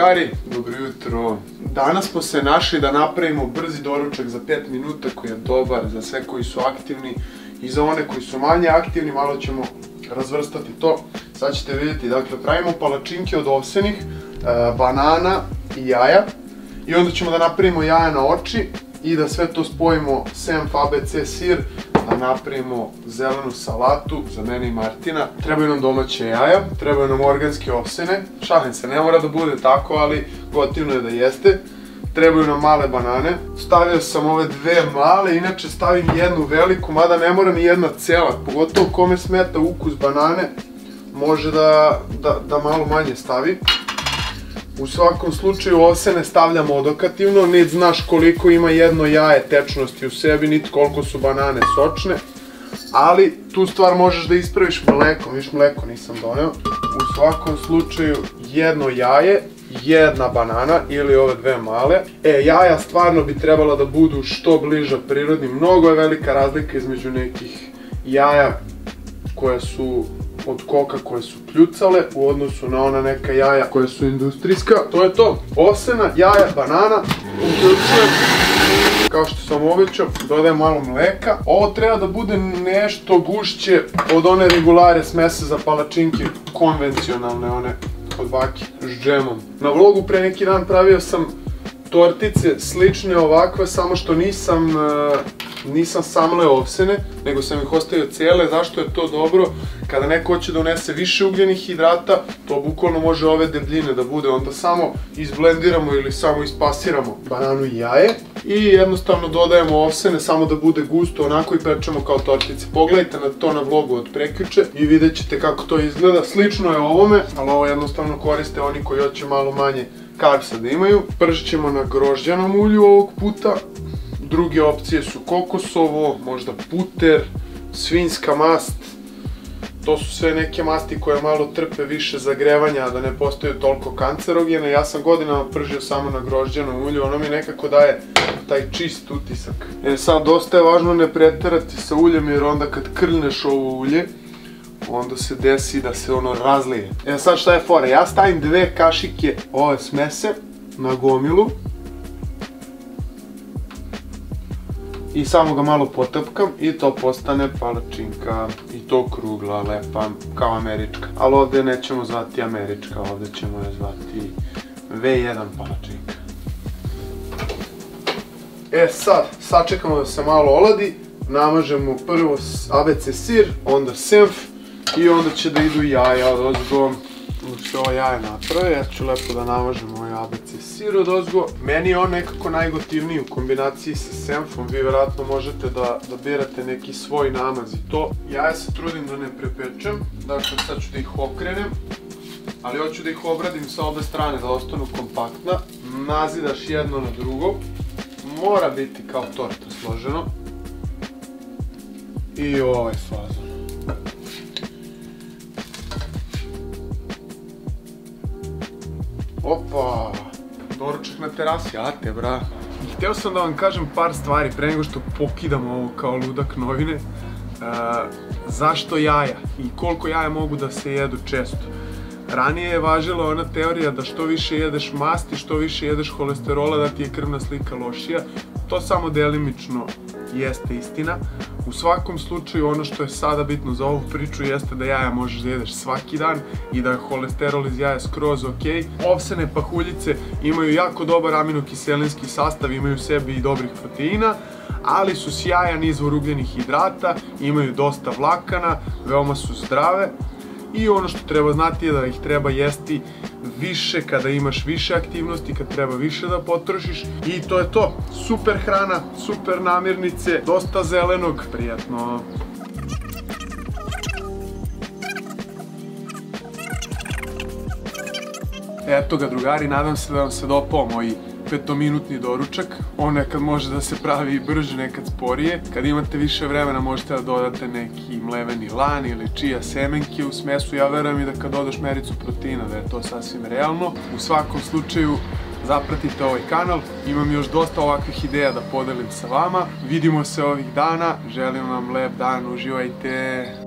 drugari, dobro jutro. Danas smo se našli da napravimo brzi doručak za 5 minuta koji je dobar za sve koji su aktivni i za one koji su manje aktivni. Malo ćemo razvrstati to. Sad ćete vidjeti, dakle pravimo palačinke od ovsenih, banana i jaja i onda ćemo da napravimo jaja na oči i da sve to spojimo Senf ABC sir, da napravimo zelenu salatu za mene i Martina. Trebaju nam domaće jaja, trebaju nam organske ovsene, šalim se, ne mora da bude tako, ali gotivno je da jeste. Trebaju nam male banane, stavio sam ove dve male, inače stavim jednu veliku, mada ne mora ni jedna cela, pogotovo kome smeta ukus banane, može da malo manje stavi. U svakom slučaju ovsene stavljamo odokativno, niti znaš koliko ima jedno jaje tečnosti u sebi, niti koliko su banane sočne, ali tu stvar možeš da ispraviš mlekom, viš mleko nisam doneo. U svakom slučaju jedno jaje, jedna banana ili ove dve male. Jaja stvarno bi trebala da budu što bliža prirodnim, mnogo je velika razlika između nekih jaja koja su od koka, koje su pljucale u odnosu na ona neka jaja koja su industrijska. To je to, ovsena, jaja, banana, uključujem, kao što sam obećao, dodajem malo mleka. Ovo treba da bude nešto gušće od one regulare smese za palačinke, konvencionalne one od bake s džemom. Na vlogu pre neki dan pravio sam tortice slične ovakve, samo što nisam samleo ovsene, nego sam ih ostavio cijele. Zašto je to dobro? Kada neko hoće da unese više ugljenih hidrata, to bukvalno može ove debljine da bude, onda samo izblendiramo ili samo ispasiramo bananu i jaje i jednostavno dodajemo ovsene, samo da bude gusto onako i pečemo kao tortice. Pogledajte na to na vlogu od prekjuče i vidjet ćete kako to izgleda. Slično je ovome, ali ovo jednostavno koriste oni koji hoće malo manje karpsa da imaju. Pržit ćemo na grožđanom ulju ovog puta. Druge opcije su kokosovo, možda puter, svinjska mast. To su sve neke masti koje malo trpe više zagrevanja, da ne postaju toliko kancerogene. Ja sam godinama pržio samo na grožđanom ulju, ono mi nekako daje taj čist utisak. Sad dosta je važno ne preterati sa uljem, jer onda kad krneš ovo ulje, onda se desi da se ono razlije. Sad šta je fora, ja stavim 2 kašike ove smese na gomilu i samo ga malo potapkam i to postane palačinka. I to krugla, lepa, kao američka. Ali ovdje nećemo zvati američka, ovdje ćemo je zvati V1 palačinka. Sad, sačekamo da se malo oladi, namažemo prvo ABC sir, onda senf i onda će da idu jaja odozgo. Se ovo jaje naprave, ja ću lepo da namažem ovaj ABC sir odozgo. Meni je on nekako najgotivniji u kombinaciji sa senfom, vi vjerojatno možete da birate neki svoj namaz i to. Jaja se trudim da ne prepečem, dakle sad ću da ih okrenem, ali hoću da ih obradim sa obe strane da ostanu kompaktna. Nazidaš jedno na drugo, mora biti kao torta složeno. I ovaj fazon. Opa, doručak na terasi, ate bra. Hteo sam da vam kažem par stvari pre nego što pokidam ovo kao ludak novine. Zašto jaja i koliko jaja mogu da se jedu često? Ranije je važila ona teorija da što više jedeš masti, što više jedeš holesterola, da ti je krvna slika lošija. To samo delimično jeste istina. U svakom slučaju ono što je sada bitno za ovu priču jeste da jaja možeš da jedeš svaki dan i da je holesterol iz jaja skroz ok. Ovsene pahuljice imaju jako dobar aminokiselinski sastav, imaju u sebi i dobrih proteina, ali su sjajan izvor ugljenih hidrata, imaju dosta vlakana, veoma su zdrave. I ono što treba znati je da ih treba jesti više kada imaš više aktivnosti, kad treba više da potrošiš. I to je to. Super hrana, super namirnice, dosta zelenog, prijatno. Eto ga drugari, nadam se da vam se dopao moj 5-minutni doručak. On nekad može da se pravi i brže, nekad sporije. Kad imate više vremena možete da dodate neki mleveni lan ili čija semenke u smesu. Ja verujem i da kad dodaš mericu proteina da je to sasvim realno. U svakom slučaju zapratite ovaj kanal, imam još dosta ovakvih ideja da podelim sa vama. Vidimo se ovih dana, želim vam lep dan, uživajte!